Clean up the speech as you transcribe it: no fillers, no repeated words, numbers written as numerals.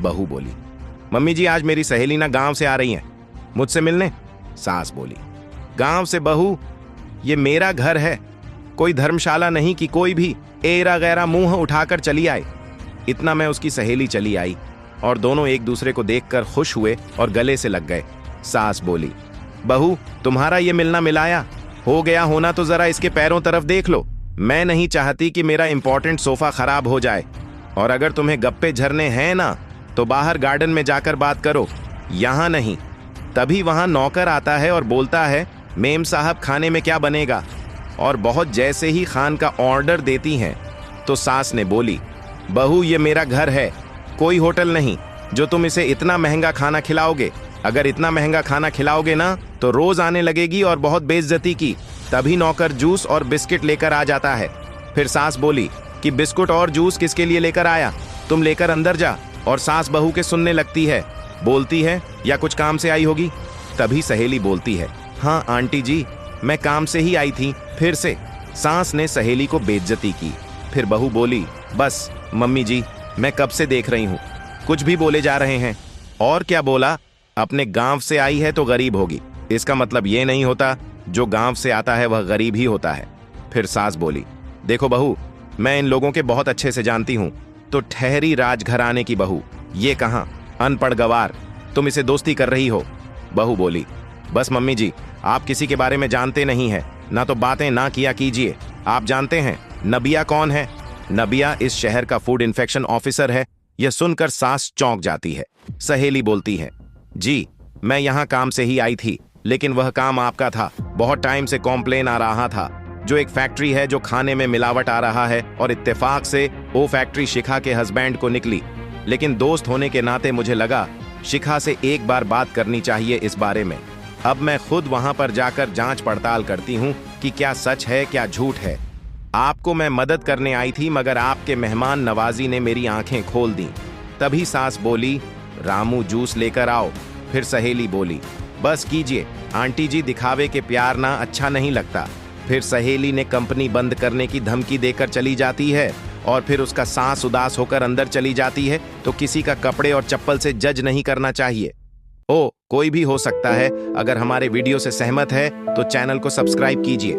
बहू बोली, मम्मी जी आज मेरी सहेली ना गांव से आ रही हैं मुझसे मिलने। सास बोली, गांव से बहू, ये मेरा घर है, कोई धर्मशाला नहीं कि कोई भी एरा गैरा मुंह उठाकर चली आए। इतना में उसकी सहेली चली आई और दोनों एक दूसरे को देखकर खुश हुए और गले से लग गए। सास बोली, बहू तुम्हारा ये मिलना मिलाया हो गया होना तो जरा इसके पैरों तरफ देख लो। मैं नहीं चाहती कि मेरा इंपॉर्टेंट सोफा खराब हो जाए, और अगर तुम्हें गप्पे झरने हैं ना तो बाहर गार्डन में जाकर बात करो, यहां नहीं। तभी वहां नौकर आता है और बोलता है, मेम साहब खाने में क्या बनेगा, और बहुत जैसे ही खान का ऑर्डर देती हैं तो सास ने बोली, बहू ये मेरा घर है, कोई होटल नहीं जो तुम इसे इतना महंगा खाना खिलाओगे। अगर इतना महंगा खाना खिलाओगे ना तो रोज आने लगेगी और बहुत बेइज्जती की। तभी नौकर जूस और बिस्किट लेकर आ जाता है। फिर सास बोली कि बिस्कुट और जूस किसके लिए लेकर आया, तुम लेकर अंदर जा। और सास बहू के सुनने लगती है, बोलती है, या कुछ काम से आई होगी। तभी सहेली बोलती है, हाँ आंटी जी मैं काम से ही आई थी फिर से। सास ने सहेली को बेइज्जती की। फिर बहू बोली, बस मम्मी जी मैं कब से देख रही हूँ, कुछ भी बोले जा रहे हैं। और क्या बोला, अपने गांव से आई है तो गरीब होगी, इसका मतलब ये नहीं होता जो गांव से आता है वह गरीब ही होता है। फिर सास बोली, देखो बहू मैं इन लोगों के बहुत अच्छे से जानती हूँ, तो ठहरी राजघराने की बहू, ये कहाँ अनपढ़ गवार, तुम इसे दोस्ती कर रही हो। बहू बोली, बस मम्मी जी आप किसी के बारे में जानते नहीं हैं, ना तो बातें ना किया कीजिए। आप जानते हैं नबिया कौन है? नबिया इस शहर का फूड इन्फेक्शन ऑफिसर है। यह सुनकर सास चौंक जाती है। सहेली बोलती है, जी मैं यहाँ काम से ही आई थी, लेकिन वह काम आपका था। बहुत टाइम से कॉम्प्लेन आ रहा था जो एक फैक्ट्री है जो खाने में मिलावट आ रहा है, और इत्तेफाक से वो फैक्ट्री शिखा के हस्बैंड को निकली। लेकिन दोस्त होने के नाते मुझे लगा शिखा से एक बार बात करनी चाहिए इस बारे में। अब मैं खुद वहां पर जाकर जांच पड़ताल करती हूँ कि क्या सच है क्या झूठ है। आपको मैं मदद करने आई थी, मगर आपके मेहमान नवाजी ने मेरी आंखें खोल दी। तभी सास बोली, रामू जूस लेकर आओ। फिर सहेली बोली, बस कीजिए आंटी जी, दिखावे के प्यार ना अच्छा नहीं लगता। फिर सहेली ने कंपनी बंद करने की धमकी देकर चली जाती है, और फिर उसका सास उदास होकर अंदर चली जाती है। तो किसी का कपड़े और चप्पल से जज नहीं करना चाहिए। कोई भी हो सकता है। अगर हमारे वीडियो से सहमत है तो चैनल को सब्सक्राइब कीजिए।